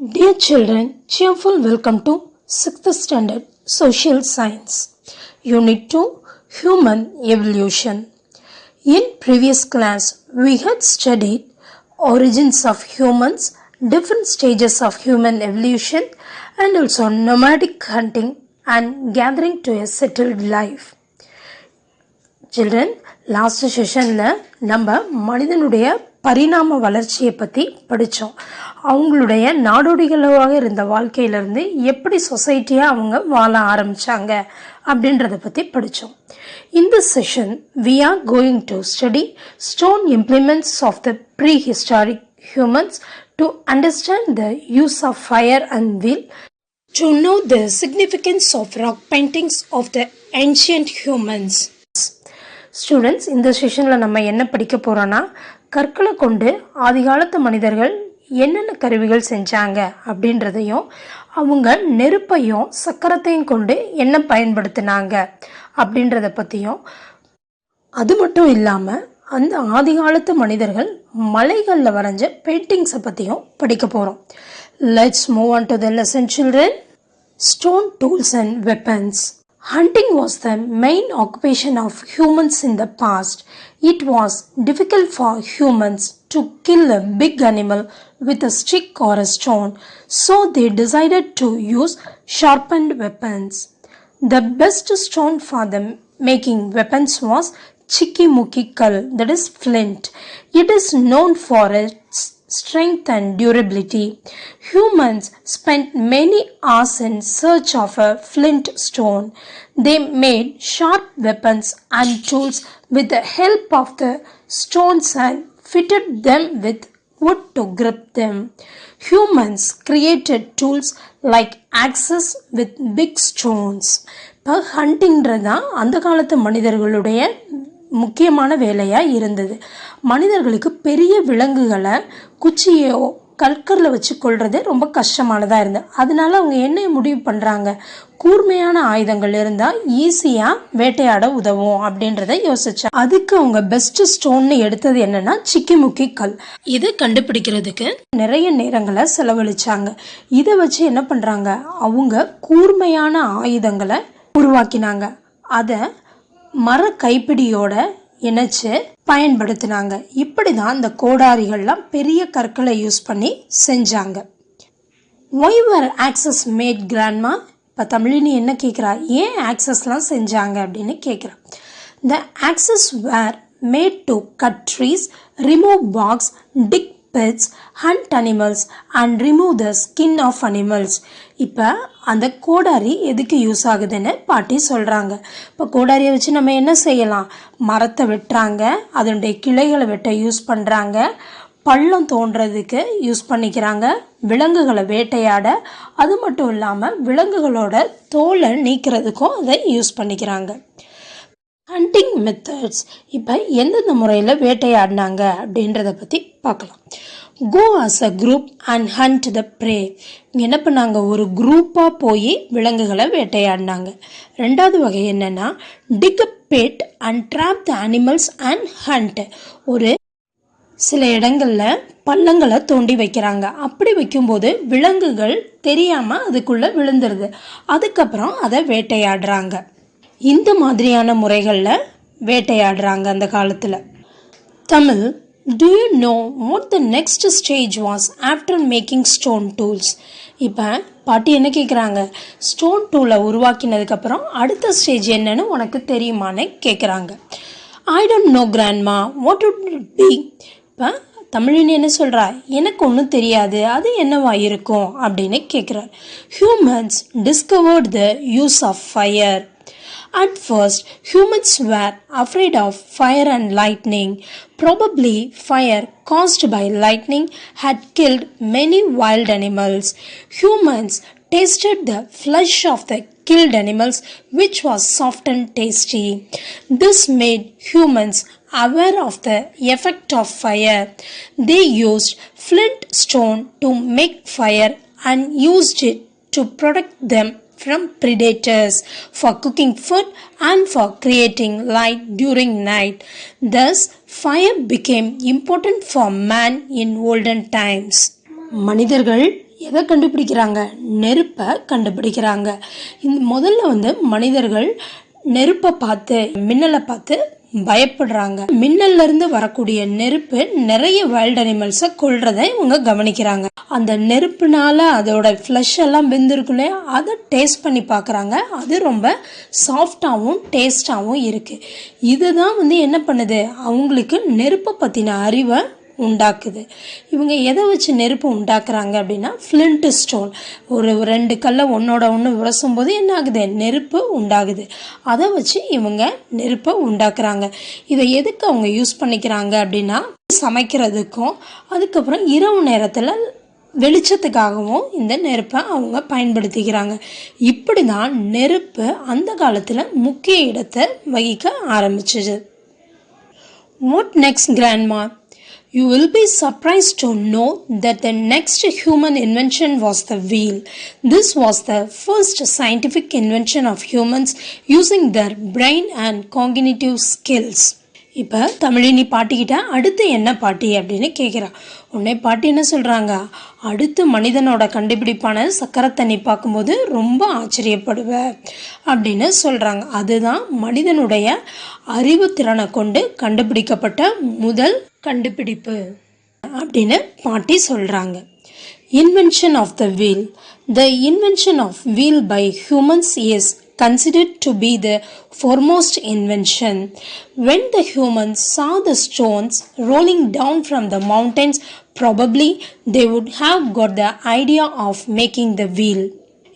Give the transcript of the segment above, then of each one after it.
Dear children, cheerful welcome to 6th Standard Social Science, Unit 2, Human Evolution. In previous class, we had studied origins of humans, different stages of human evolution, and also nomadic hunting and gathering to a settled life. Children last செஷனில் நம்ம மனிதனுடைய பரிணாம வளர்ச்சியை பற்றி படித்தோம். அவங்களுடைய நாடோடிகளாக இருந்த வாழ்க்கையிலேருந்து எப்படி சொசைட்டியாக அவங்க வாழ ஆரம்பித்தாங்க அப்படின்றத பற்றி படித்தோம். இந்த session we are going to study stone implements of the prehistoric humans to understand the use of fire and wheel, to know the significance of rock paintings of the ancient humans. Students, இந்த செஷனில் நம்ம என்ன படிக்க போகிறோன்னா, கற்களை கொண்டு ஆதிகாலத்து மனிதர்கள் என்னென்ன கருவிகள் செஞ்சாங்க அப்படின்றதையும், அவங்க நெருப்பையும் சக்கரத்தையும் கொண்டு என்ன பயன்படுத்தினாங்க அப்படின்றத பற்றியும், அது மட்டும் இல்லாமல் அந்த ஆதிகாலத்து மனிதர்கள் மலைகளில் வரைஞ்ச பெயிண்டிங்ஸை பற்றியும் படிக்க போகிறோம். Let's move on to the lesson children. Stone tools and weapons. Hunting was the main occupation of humans in the past. It was difficult for humans to kill a big animal with a stick or a stone, so they decided to use sharpened weapons. The best stone for the making weapons was Chikimuki kal, that is flint. It is known for its strength and durability. Humans spent many hours in search of a flint stone. They made sharp weapons and tools with the help of the stones and fitted them with wood to grip them. Humans created tools like axes with big stones. இப்போ ஹண்டிங்கிறது தான் அந்த காலத்து மனிதர்களுடைய முக்கியமான வேலையாக இருந்தது. மனிதர்களுக்கு பெரிய விலங்குகளை குச்சியோ கற்கரில் வச்சு கொள்வது ரொம்ப கஷ்டமானதாக இருந்தது. அதனால அவங்க என்ன முடிவு பண்ணுறாங்க, கூர்மையான ஆயுதங்கள் இருந்தால் ஈஸியாக வேட்டையாட உதவும் அப்படின்றத யோசிச்சாங்க. அதுக்கு அவங்க பெஸ்ட் ஸ்டோன்னு எடுத்தது என்னன்னா சிக்கிமுக்கி கல். இதை கண்டுபிடிக்கிறதுக்கு நிறைய நேரங்களை செலவழிச்சாங்க. இதை வச்சு என்ன பண்ணுறாங்க, அவங்க கூர்மையான ஆயுதங்களை உருவாக்கினாங்க. அதை மர கைப்பிடியோட இணைச்சு பயன்படுத்தினாங்க. இப்படி தான் இந்த கோடாரிகள்லாம் பெரிய கற்களை யூஸ் பண்ணி செஞ்சாங்க. Why were axes made grandma? இப்போ தமிழினி என்ன கேட்குறா, ஏன் ஆக்சஸ்லாம் செஞ்சாங்க அப்படின்னு கேட்குறா. The axes were made to cut trees, remove barks, dig pits, hunt animals and remove the skin of animals. இப்போ அந்த கோடாரி எதுக்கு யூஸ் ஆகுதுன்னு பாட்டி சொல்கிறாங்க. இப்போ கோடாரியை வச்சு நம்ம என்ன செய்யலாம், மரத்தை வெட்டுறாங்க, அதனுடைய கிளைகளை வெட்ட யூஸ் பண்ணுறாங்க, பள்ளம் தோன்றதுக்கு யூஸ் பண்ணிக்கிறாங்க, விலங்குகளை வேட்டையாட, அது மட்டும் இல்லாமல் விலங்குகளோட தோலை நீக்கிறதுக்கும் அதை யூஸ் பண்ணிக்கிறாங்க. Hunting methods. இப்போ எந்தெந்த முறையில் வேட்டையாடினாங்க அப்படின்றத பற்றி பார்க்கலாம். Go as a group and hunt the prey. இங்கே என்ன பண்ணாங்க, ஒரு குரூப்பாக போய் விலங்குகளை வேட்டையாடினாங்க. ரெண்டாவது வகை என்னென்னா dig a pit and trap the animals and hunt. ஒரு சில இடங்களில் பள்ளங்களை தோண்டி வைக்கிறாங்க. அப்படி வைக்கும்போது விலங்குகள் தெரியாமல் அதுக்குள்ளே விழுந்துருது. அதுக்கப்புறம் அதை வேட்டையாடுறாங்க. இந்த மாதிரியான முறைகளில் வேட்டையாடுறாங்க அந்த காலத்தில். Tamil. Do you know what the next stage was after making stone tools? இப்போ பாட்டி என்ன கேட்குறாங்க, ஸ்டோன் டூலை உருவாக்கினதுக்கப்புறம் அடுத்த ஸ்டேஜ் என்னன்னு உனக்கு தெரியுமான்னு கேட்குறாங்க. I don't know grandma, what would it be? இப்போ தமிழினி என்ன சொல்கிறா, எனக்கு ஒன்றும் தெரியாது, அது என்னவா இருக்கும் அப்படின்னு கேட்குறார். Humans discovered the use of fire. At first, humans were afraid of fire and lightning. Probably fire caused by lightning had killed many wild animals. Humans tasted the flesh of the killed animals, which was soft and tasty. This made humans aware of the effect of fire. They used flint stone to make fire and used it to protect them from predators, for cooking food and for creating light during night. Thus, fire became important for man in olden times. மனிதர்கள் எதை கண்டுபிடிக்கிறாங்க? நெருப்பை கண்டுபிடிக்கிறாங்க. முதல்ல வந்து மனிதர்கள் நெருப்பை பார்த்து, மின்னலை பார்த்து பயப்படுறாங்க. மின்னல்ல இருந்து வரக்கூடிய நெருப்பு நிறைய வைல்ட் அனிமல்ஸை கொல்றதை இவங்க கவனிக்கிறாங்க. அந்த நெருப்புனால அதோட ஃப்ளஷ் எல்லாம் வெந்திருக்குள்ளே அதை டேஸ்ட் பண்ணி பார்க்குறாங்க. அது ரொம்ப சாஃப்டாகவும் டேஸ்டாகவும் இருக்குது. இதுதான் வந்து என்ன பண்ணுது, அவங்களுக்கு நெருப்பை பற்றின அறிவை உண்டாக்குது. இவங்க எதை வச்சு நெருப்பு உண்டாக்குறாங்க அப்படின்னா, ஃப்ளிண்ட் ஸ்டோன், ஒரு 2 கல்லை ஒன்றோட ஒன்று உரசும் போது என்ன ஆகுது, நெருப்பு உண்டாகுது. அதை வச்சு இவங்க நெருப்பை உண்டாக்குறாங்க. இதை எதுக்கு அவங்க யூஸ் பண்ணிக்கிறாங்க அப்படின்னா, சமைக்கிறதுக்கும் அதுக்கப்புறம் இரவு நேரத்தில் வெளிச்சத்துக்காகவும் இந்த நெருப்பை அவங்க பயன்படுத்திக்கிறாங்க. இப்படி தான் நெருப்பு அந்த காலத்தில் முக்கிய இடத்தை வகிக்க ஆரம்பிச்சிது. What next grandma? You will be surprised to know that the next human invention was the wheel. This was the first scientific invention of humans using their brain and cognitive skills. இப்போ தமிழினி பாட்டிக்கிட்ட அடுத்து என்ன பாட்டி அப்படின்னு கேட்குறா. உடனே பாட்டி என்ன சொல்கிறாங்க, அடுத்து மனிதனோட கண்டுபிடிப்பான சக்கரத்தை நீ பார்க்கும்போது ரொம்ப ஆச்சரியப்படுவ அப்படின்னு சொல்கிறாங்க. அதுதான் மனிதனுடைய அறிவுத்திறனை கொண்டு கண்டுபிடிக்கப்பட்ட முதல் கண்டுபிடிப்பு அப்படின்னு பாட்டி சொல்கிறாங்க. Invention of the wheel. The invention of wheel by humans is considered to be the foremost invention. When the humans saw the stones rolling down from the mountains, probably they would have got the idea of making the wheel.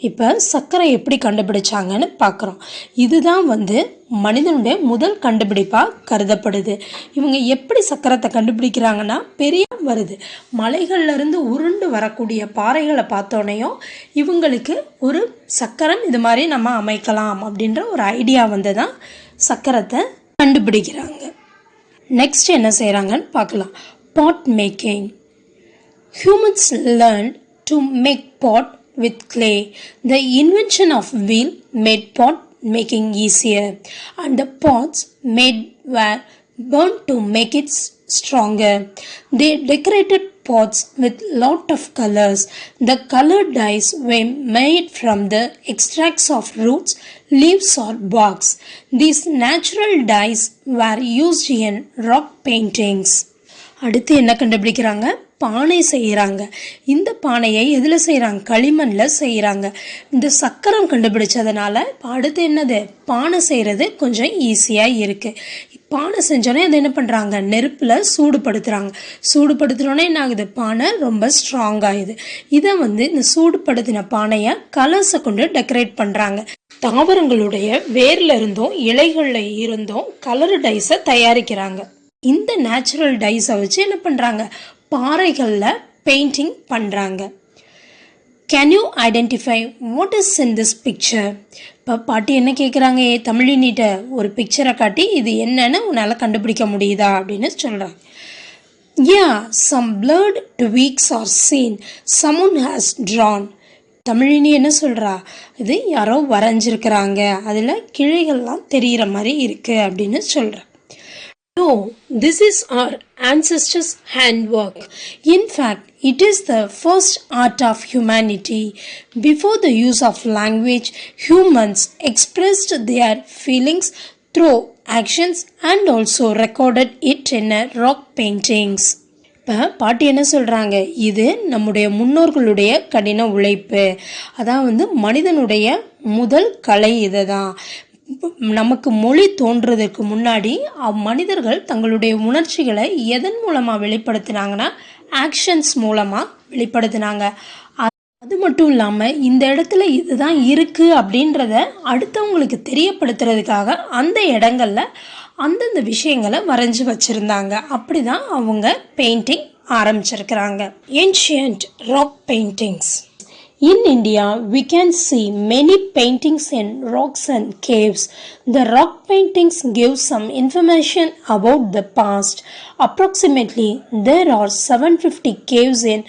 இப்போ சக்கரை எப்படி கண்டுபிடிச்சாங்கன்னு பார்க்குறோம். இதுதான் வந்து மனிதனுடைய முதல் கண்டுபிடிப்பாக கருதப்படுது. இவங்க எப்படி சக்கரத்தை கண்டுபிடிக்கிறாங்கன்னா, பெரிய வருது மலைகள்லேருந்து உருண்டு வரக்கூடிய பாறைகளை பார்த்தோன்னையும் இவங்களுக்கு ஒரு சக்கரம் இது மாதிரி நம்ம அமைக்கலாம் அப்படின்ற ஒரு ஐடியா வந்து தான் சக்கரத்தை கண்டுபிடிக்கிறாங்க. நெக்ஸ்ட் என்ன செய்கிறாங்கன்னு பார்க்கலாம். Pot making. Humans learn to make pot with clay. The invention of wheel made pot making easier, and the pots made were burnt to make it stronger. They decorated pots with lot of colors. The colored dyes were made from the extracts of roots, leaves or barks. These natural dyes were used in rock paintings. அடுத்து என்ன கண்டுபிடிக்கிறாங்க, பானை செய்கிறாங்க. இந்த பானையை எதில் செய்கிறாங்க, களிமண்ணில் செய்கிறாங்க. இந்த சக்கரம் கண்டுபிடிச்சதுனால அடுத்து என்னது, பானை செய்கிறது கொஞ்சம் ஈஸியாக இருக்குது. பானை செஞ்சோன்னே அதை என்ன பண்ணுறாங்க, நெருப்பில் சூடுபடுத்துகிறாங்க. சூடுபடுத்துகிறோன்னே என்ன ஆகுது, பானை ரொம்ப ஸ்ட்ராங் ஆகுது. இதை வந்து இந்த சூடுபடுத்தின பானையை கலர்ஸை கொண்டு டெக்கரேட் பண்ணுறாங்க. தாவரங்களுடைய வேர்ல இருந்தும் இலைகளில் இருந்தும் கலர் டைஸை தயாரிக்கிறாங்க. இந்த நேச்சுரல் டைஸை வச்சு என்ன பண்ணுறாங்க, பாறைகளில் பெயிண்டிங் பண்ணுறாங்க. Can you identify what is in this picture? இப்போ பாட்டி என்ன கேட்குறாங்க, தமிழினிட்ட ஒரு பிக்சரை காட்டி இது என்னன்னு உன்னால் கண்டுபிடிக்க முடியுதா அப்படின்னு சொல்கிறாங்க. some blurred twigs are seen, someone has drawn. Tamilini என்ன சொல்கிறா, இது யாரோ வரைஞ்சிருக்கிறாங்க, அதில் கிளைகள்லாம் தெரிகிற மாதிரி இருக்குது அப்படின்னு சொல்கிறா. No, this is our ancestors' handwork. In fact, it is the first art of humanity. Before the use of language, humans expressed their feelings through actions and also recorded it in rock paintings. இப்போ பாட்டி என்ன சொல்கிறாங்க, இது நம்முடைய முன்னோர்களுடைய கடின உழைப்பு, அதான் வந்து மனிதனுடைய முதல் கலை இது தான். நமக்கு மொழி தோன்றதுக்கு முன்னாடி மனிதர்கள் தங்களுடைய உணர்ச்சிகளை எதன் மூலமாக வெளிப்படுத்தினாங்கன்னா, ஆக்ஷன்ஸ் மூலமாக வெளிப்படுத்தினாங்க. அது மட்டும் இல்லாமல் இந்த இடத்துல இதுதான் இருக்குது அப்படின்றத அடுத்தவங்களுக்கு தெரியப்படுத்துறதுக்காக அந்த இடங்களில் அந்தந்த விஷயங்களை வரைஞ்சி வச்சுருந்தாங்க. அப்படி தான் அவங்க பெயிண்டிங் ஆரம்பிச்சிருக்கிறாங்க. Ancient rock paintings. In India, we can see many paintings in rocks and caves. The rock paintings give some information about the past. Approximately, there are 750 caves in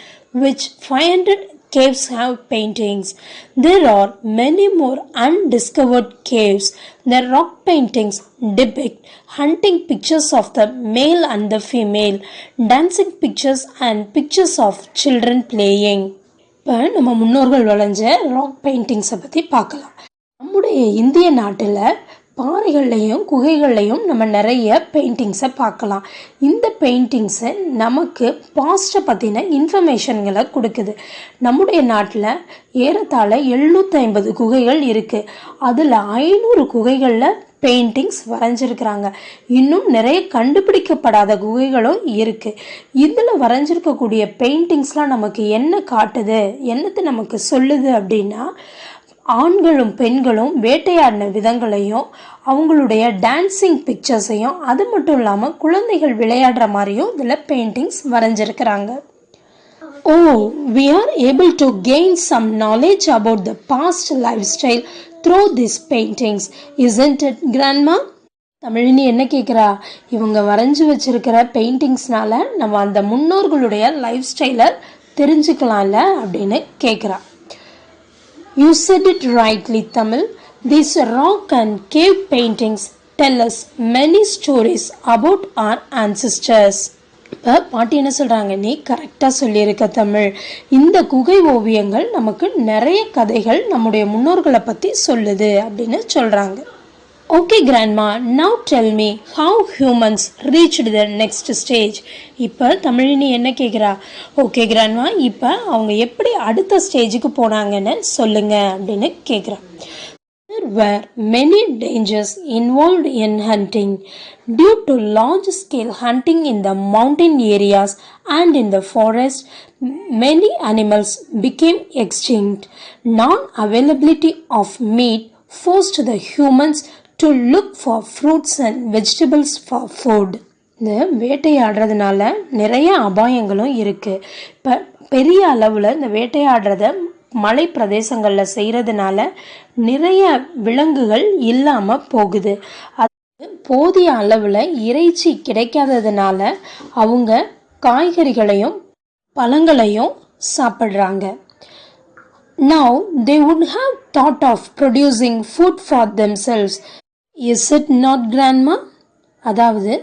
which 500 caves have paintings. There are many more undiscovered caves. The rock paintings depict hunting pictures of the male and the female, dancing pictures and pictures of children playing. இப்போ நம்ம முன்னோர்கள் வரைஞ்ச rock பெயிண்டிங்ஸை பற்றி பார்க்கலாம். நம்முடைய இந்திய நாட்டில் பாறைகள்லையும் குகைகள்லையும் நம்ம நிறைய பெயிண்டிங்ஸை பார்க்கலாம். இந்த பெயிண்டிங்ஸை நமக்கு பாஸ்ட்டை பற்றின இன்ஃபர்மேஷன்களை கொடுக்குது. நம்முடைய நாட்டில் ஏறத்தாழ 750 குகைகள் இருக்குது. அதில் 500 குகைகளில் பெயிண்டிங்ஸ் வரைஞ்சிருக்கிறாங்க. இன்னும் நிறைய கண்டுபிடிக்கப்படாத குகைகளும் இருக்குது. இதில் வரைஞ்சிருக்கக்கூடிய பெயிண்டிங்ஸ்லாம் நமக்கு என்ன காட்டுது, என்னத்தை நமக்கு சொல்லுது அப்படின்னா, ஆண்களும் பெண்களும் வேட்டையாடின விதங்களையும் அவங்களுடைய டான்ஸிங் பிக்சர்ஸையும், அது மட்டும் இல்லாமல் குழந்தைகள் விளையாடுற மாதிரியும் இதில் paintings வரைஞ்சிருக்கிறாங்க. We are able to gain some knowledge about the past lifestyle through these paintings, isn't it, grandma? Tamilini என்ன கேட்குறா, இவங்க வரைஞ்சி வச்சிருக்கிற பெயிண்டிங்ஸ்னால நம்ம அந்த முன்னோர்களுடைய லைஃப் ஸ்டைலை தெரிஞ்சுக்கலாம்ல அப்படின்னு கேட்குறா. You said it rightly, Tamil. These rock and cave paintings tell us many stories about our ancestors. இப்போ பாட்டி என்ன சொல்கிறாங்க, நீ கரெக்டாக சொல்லியிருக்க தமிழ். இந்த குகை ஓவியங்கள் நமக்கு நிறைய கதைகள் நம்முடைய முன்னோர்களை பற்றி சொல்லுது அப்படின்னு சொல்கிறாங்க. Okay grandma, now tell me how humans reached the next stage. இப்போ தமிழினி என்ன கேட்குறா, ஓகே கிராண்ட்மா, இப்போ அவங்க எப்படி அடுத்த ஸ்டேஜுக்கு போனாங்கன்னு சொல்லுங்க அப்படின்னு கேட்குறா. There were many dangers involved in hunting. Due to large-scale hunting in the mountain areas and in the forest, many animals became extinct. Non-availability of meat forced the humans to look for fruits and vegetables for food. இந்த வேட்டையாடுறதுனால நிறைய அபாயங்களும் இருக்குது. இப்போ பெரிய அளவில் இந்த வேட்டையாடுறத மலை பிரதேசங்களில் செய்கிறதுனால நிறைய விலங்குகள் இல்லாமல் போகுது. அது போதிய அளவில் இறைச்சி கிடைக்காததுனால அவங்க காய்கறிகளையும் பழங்களையும் சாப்பிட்றாங்க. Now they would have thought of producing food for themselves. Is it not, grandma? அதாவது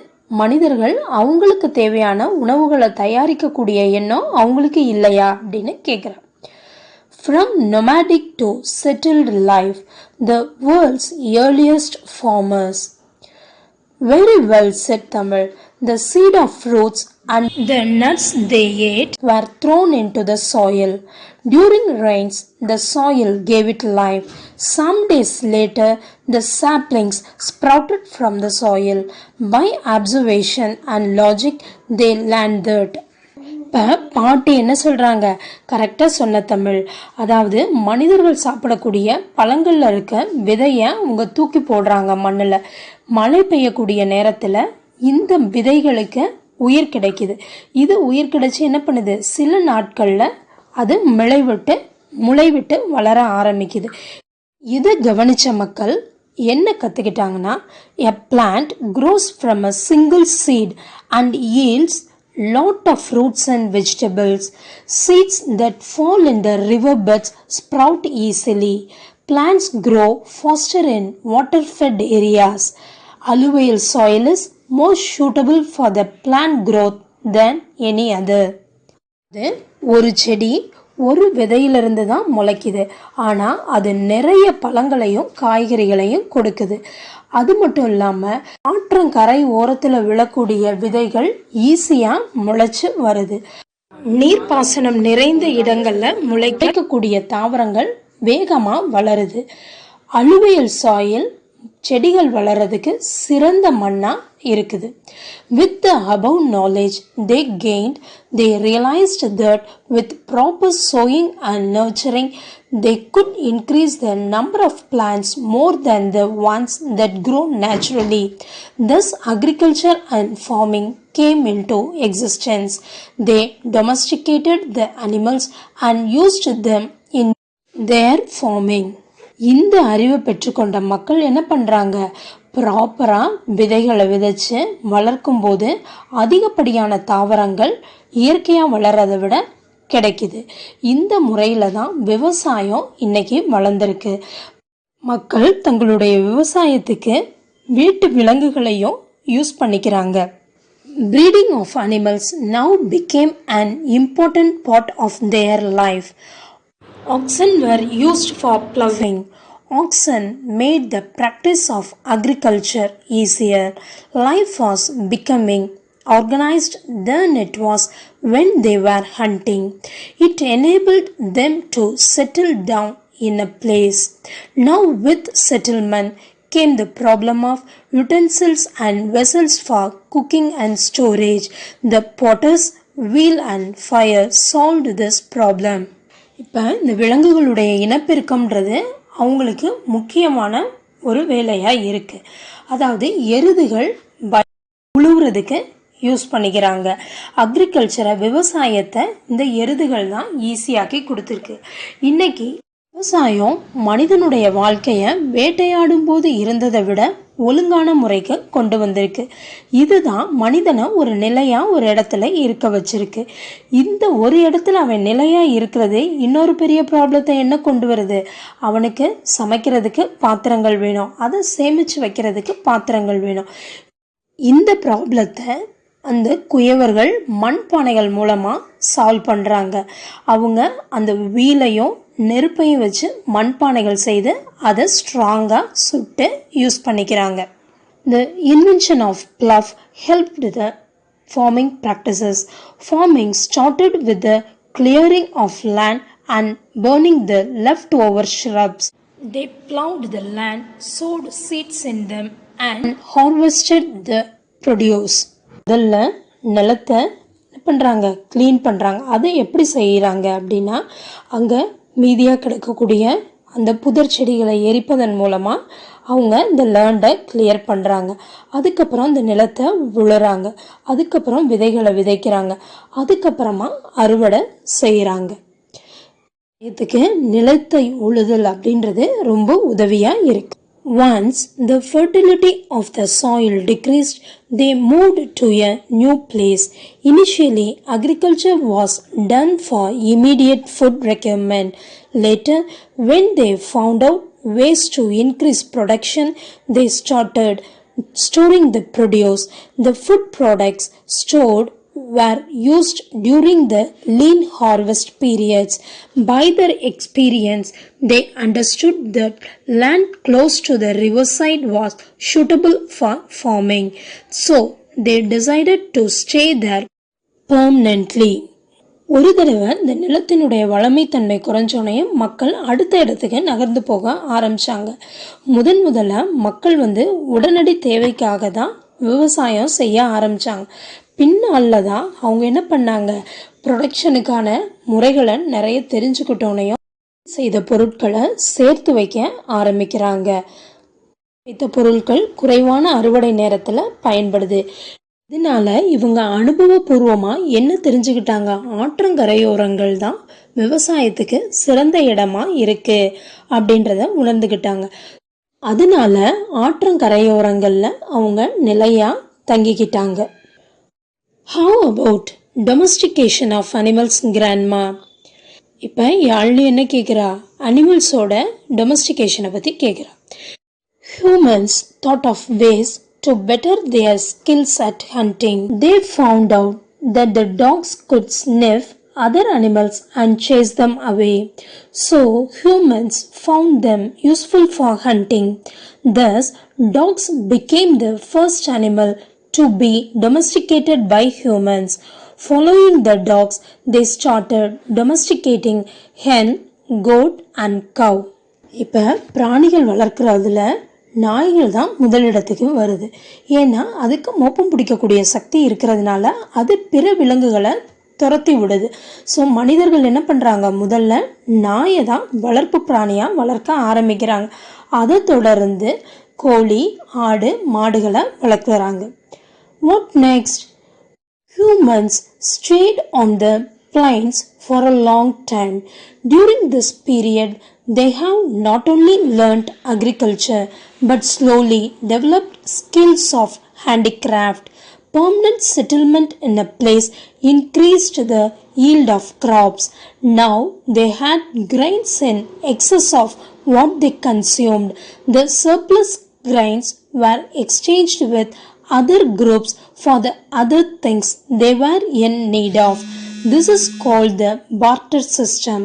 மனிதர்கள் அவங்களுக்கு தேவையான உணவுகளை தயாரிக்கக்கூடிய எண்ணம் அவங்களுக்கு இல்லையா அப்படின்னு கேட்குறாங்க. From nomadic to settled life, the world's earliest farmers. Very well said, Tamil. The seed of fruits and the nuts they ate were thrown into the soil. During rains, the soil gave it life. Some days later, the saplings sprouted from the soil. By observation and logic, they landed. இப்போ பாட்டி என்ன சொல்கிறாங்க, கரெக்டாக சொன்ன தமிழ். அதாவது மனிதர்கள் சாப்பிடக்கூடிய பழங்களில் இருக்க விதையை அவங்க தூக்கி போடுறாங்க மண்ணில். மழை பெய்யக்கூடிய நேரத்தில் இந்த விதைகளுக்கு உயிர் கிடைக்குது. இது உயிர் கிடைச்சி என்ன பண்ணுது, சில நாட்களில் அது முளைவிட்டு வளர ஆரம்பிக்குது. இதை கவனித்த மக்கள் என்ன கற்றுக்கிட்டாங்கன்னா, a plant grows from a single seed and yields lot of fruits and vegetables. Seeds that fall in the riverbeds sprout easily. Plants grow faster in water-fed areas. Alluvial soil is more suitable for the plant growth than any other. ஒரு செடி ஒரு விதையிலிருந்து தான் முளைக்குது, ஆனால் அது நிறைய பழங்களையும் காய்கறிகளையும் கொடுக்குது. அது மட்டும் இல்லாமல் ஆற்றங்கரை ஓரத்தில் விழக்கூடிய விதைகள் ஈஸியாக முளைச்சு வருது. நீர்ப்பாசனம் நிறைந்த இடங்களில் முளைக்கக்கூடிய தாவரங்கள் வேகமாக வளருது. அலுவியல் சாயில் செடிகள் வளர்றதுக்கு சிறந்த மண்ணாக இருக்குது. With the above knowledge they gained, they realized that with proper sowing and nurturing, they could increase the number of plants more than the ones that grow naturally. Thus, agriculture and farming came into existence. They domesticated the animals and used them in their farming. இந்த அறிவை பெற்றுக்கொண்ட மக்கள் என்ன பண்ணுறாங்க, ப்ராப்பராக விதைகளை விதைச்சு வளர்க்கும் போது அதிகப்படியான தாவரங்கள் இயற்கையாக வளர்றதை விட கிடைக்குது. இந்த முறையில் தான் விவசாயம் இன்னைக்கு வளர்ந்துருக்கு. மக்கள் தங்களுடைய விவசாயத்துக்கு வீட்டு விலங்குகளையும் யூஸ் பண்ணிக்கிறாங்க. Breeding of animals now became an important part of their life. Oxen were used for plowing. Oxen made the practice of agriculture easier. Life was becoming organized than it was when they were hunting. It enabled them to settle down in a place. Now, with settlement came the problem of utensils and vessels for cooking and storage. The potter's wheel and fire solved this problem. இப்போ இந்த விலங்குகளுடைய இனப்பெருக்கம்ன்றது அவங்களுக்கு முக்கியமான ஒரு வேலையாக இருக்குது. அதாவது எருதுகள் உழுவுறதுக்கு use பண்ணிக்கிறாங்க. அக்ரிகல்ச்சரை, விவசாயத்தை இந்த எருதுகள் தான் ஈஸியாக்கி கொடுத்துருக்கு. இன்னைக்கு விவசாயம் மனிதனுடைய வாழ்க்கையை வேட்டையாடும் போது இருந்ததை விட ஒழுங்கான முறைக்கு கொண்டு வந்திருக்கு. இதுதான் மனிதனை ஒரு நிலையாக ஒரு இடத்துல இருக்க வச்சிருக்கு. இந்த ஒரு இடத்துல அவன் நிலையாக இருக்கிறது இன்னொரு பெரிய ப்ராப்ளத்தை என்ன கொண்டு வருது? அவனுக்கு சமைக்கிறதுக்கு பாத்திரங்கள் வேணும், அதை சேமித்து வைக்கிறதுக்கு பாத்திரங்கள் வேணும். இந்த ப்ராப்ளத்தை அந்த குயவர்கள் மண்பானைகள் மூலமாக சால்வ் பண்ணுறாங்க. அவங்க அந்த வீலையும் நெருப்பையும் வச்சு மண்பானைகள் செய்து அதை ஸ்ட்ராங்காக சுட்டு யூஸ் பண்ணிக்கிறாங்க. The invention of plough helped the farming practices. Farming started with the clearing of land and burning the leftover shrubs. They plowed the land, sowed seeds in them and harvested the produce. முதல்ல நிலத்தை பண்ணுறாங்க, clean பண்ணுறாங்க. அதை எப்படி செய்கிறாங்க அப்படின்னா, அங்கே மீதியாக கிடைக்கக்கூடிய அந்த புதர் செடிகளை எரிப்பதன் மூலமாக அவங்க இந்த லேண்டை கிளியர் பண்ணுறாங்க. அதுக்கப்புறம் இந்த நிலத்தை உழுறாங்க. அதுக்கப்புறம் விதைகளை விதைக்கிறாங்க. அதுக்கப்புறமா அறுவடை செய்கிறாங்க. இதுக்கு நிலத்தை உழுதல் அப்படின்றது ரொம்ப உதவியாக இருக்குது. Once the fertility of the soil decreased, they moved to a new place. Initially, agriculture was done for immediate food requirement. Later, when they found out ways to increase production, they started storing the produce. The food products stored were used during the lean harvest periods. By their experience, they understood that land close to the riverside was suitable for farming. So, they decided to stay there permanently. ஒரு தடவை இந்த நிலத்தினுடைய வளமைத்தன்மை குறைஞ்சோனையும் மக்கள் அடுத்த இடத்துக்கு நகர்ந்து போக ஆரம்பித்தாங்க. முதல்ல மக்கள் உடனடி தேவைக்காக தான் விவசாயம் செய்ய ஆரம்பித்தாங்க. பின்னால தான் அவங்க என்ன பண்ணாங்க, ப்ரொடக்ஷனுக்கான முறைகளை நிறைய தெரிஞ்சுக்கிட்டோனையும் செய்த பொருட்களை சேர்த்து வைக்க ஆரம்பிக்கிறாங்க. வைத்த பொருட்கள் குறைவான அறுவடை நேரத்தில் பயன்படுது. இதனால இவங்க அனுபவபூர்வமாக என்ன தெரிஞ்சுக்கிட்டாங்க, ஆற்றங்கரையோரங்கள் தான் விவசாயத்துக்கு சிறந்த இடமா இருக்கு அப்படின்றத உணர்ந்துக்கிட்டாங்க. அதனால ஆற்றங்கரையோரங்களில் அவங்க நிலையாக தங்கிக்கிட்டாங்க. How about domestication of animals, grandma? இப்போ யாழ்னி என்ன கேட்குறா, அனிமல்ஸோட டொமஸ்டிகேஷனை பற்றி கேட்குறா. Humans thought of ways to better their skills at hunting. They found out that the dogs could sniff other animals and chase them away. So humans found them useful for hunting. Thus, dogs became the first animal to be domesticated by humans. Following the dogs, they started domesticating hen, goat and cow. இப்போ பிராணிகள் வளர்க்குறதுல நாய்கள் தான் முதலிடத்துக்கு வருது. ஏன்னா அதுக்கு மோப்பம் பிடிக்கக்கூடிய சக்தி இருக்கிறதுனால அது பிற விலங்குகளை துரத்தி விடுது. ஸோ மனிதர்கள் என்ன பண்ணுறாங்க, முதல்ல நாயை தான் வளர்ப்பு பிராணியாக வளர்க்க ஆரம்பிக்கிறாங்க. அதை தொடர்ந்து கோழி, ஆடு, மாடுகளை வளர்க்குறாங்க. What next? Humans stayed on the plains for a long time. During this period, they have not only learnt agriculture but slowly developed skills of handicraft. Permanent settlement in a place increased the yield of crops. Now they had grains in excess of what they consumed. The surplus grains were exchanged with other groups for the other things they were in need of. This is called the barter system.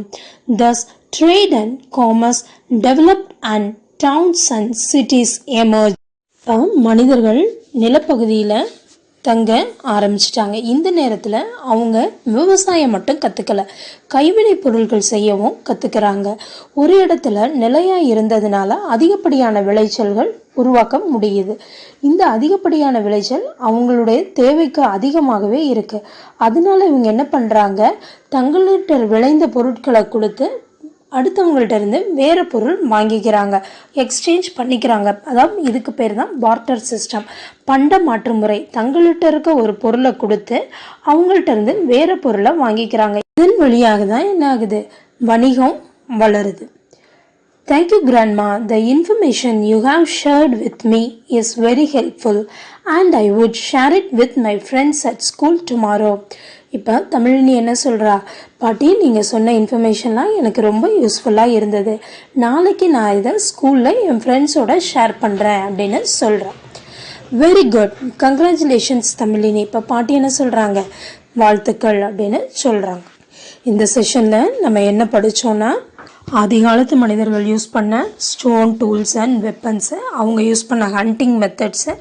Thus, trade and commerce developed and towns and cities emerged. மனிதர்கள் நிலப்பகுதியில் தங்க ஆரம்பிச்சிட்டாங்க. இந்த நேரத்தில் அவங்க விவசாயம் மட்டும் கற்றுக்கல, கைவினை பொருட்கள் செய்யவும் கற்றுக்கிறாங்க. ஒரு இடத்துல நிலையாக இருந்ததுனால அதிகப்படியான விளைச்சல்கள் உருவாக்க முடியுது. இந்த அதிகப்படியான விளைச்சல் அவங்களுடைய தேவைக்கு அதிகமாகவே இருக்குது. அதனால இவங்க என்ன பண்ணுறாங்க, தங்கள்கிட்ட விளைந்த பொருட்களை கொடுத்து அடுத்தவங்கள்ட்ட இருந்து வேறு பொருள் வாங்கிக்கிறாங்க, எக்ஸ்சேஞ்ச் பண்ணிக்கிறாங்க. அதாவது இதுக்கு பேர் தான் பார்ட்டர் சிஸ்டம், பண்ட மாற்று முறை. தங்கள்கிட்ட இருக்க ஒரு பொருளை கொடுத்து அவங்கள்ட்ட இருந்து வேறு பொருளை வாங்கிக்கிறாங்க. இதன் வழியாக தான் என்ன ஆகுது, வணிகம் வளருது. Thank you, Grandma. The information you have shared with me is very helpful and I would share it with my friends at school tomorrow. இப்போ தமிழினி என்ன சொல்கிறா, பாட்டி நீங்கள் சொன்ன இன்ஃபர்மேஷன்லாம் எனக்கு ரொம்ப யூஸ்ஃபுல்லாக இருந்தது, நாளைக்கு நான் இதை ஸ்கூலில் என் ஃப்ரெண்ட்ஸோட ஷேர் பண்ணுறேன் அப்படின்னு சொல்கிறேன். Very good, congratulations Tamilini. இப்போ பாட்டி என்ன சொல்கிறாங்க, வாழ்த்துக்கள் அப்படின்னு சொல்கிறாங்க. இந்த செஷனில் நம்ம என்ன படித்தோன்னா, ஆதிகாலத்து மனிதர்கள் யூஸ் பண்ண ஸ்டோன் டூல்ஸ் அண்ட் வெப்பன்ஸு, அவங்க யூஸ் பண்ண ஹண்டிங் மெத்தட்ஸு,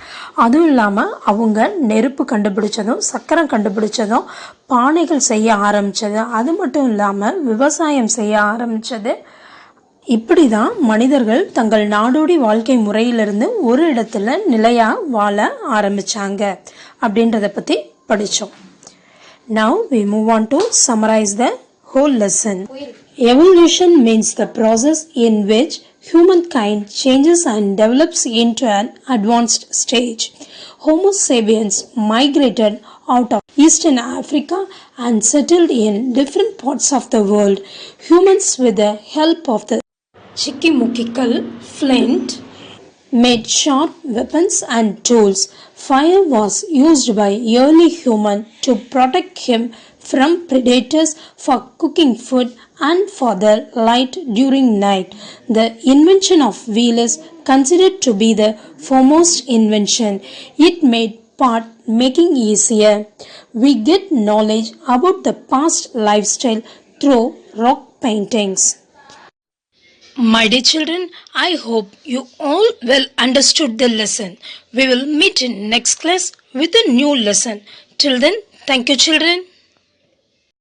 அதுவும் இல்லாமல் அவங்க நெருப்பு கண்டுபிடிச்சதும் சக்கரம் கண்டுபிடிச்சதும் பானைகள் செய்ய ஆரம்பித்தது, அது மட்டும் இல்லாமல் விவசாயம் செய்ய ஆரம்பித்தது. இப்படி தான் மனிதர்கள் தங்கள் நாடோடி வாழ்க்கை முறையிலிருந்து ஒரு இடத்துல நிலையாக வாழ ஆரம்பித்தாங்க அப்படின்றத பற்றி படித்தோம். Now we move on to summarize the whole lesson. Evolution means the process in which humankind changes and develops into an advanced stage. Homo sapiens migrated out of Eastern Africa and settled in different parts of the world. Humans, with the help of the Chikimukical flint, made sharp weapons and tools. Fire was used by early human to protect him from predators, for cooking food and for the light during night. The invention of wheel is considered to be the foremost invention. It made path making easier. We get knowledge about the past lifestyle through rock paintings. My dear children, I hope you all well understood the lesson. We will meet in next class with a new lesson. Till then, thank you children.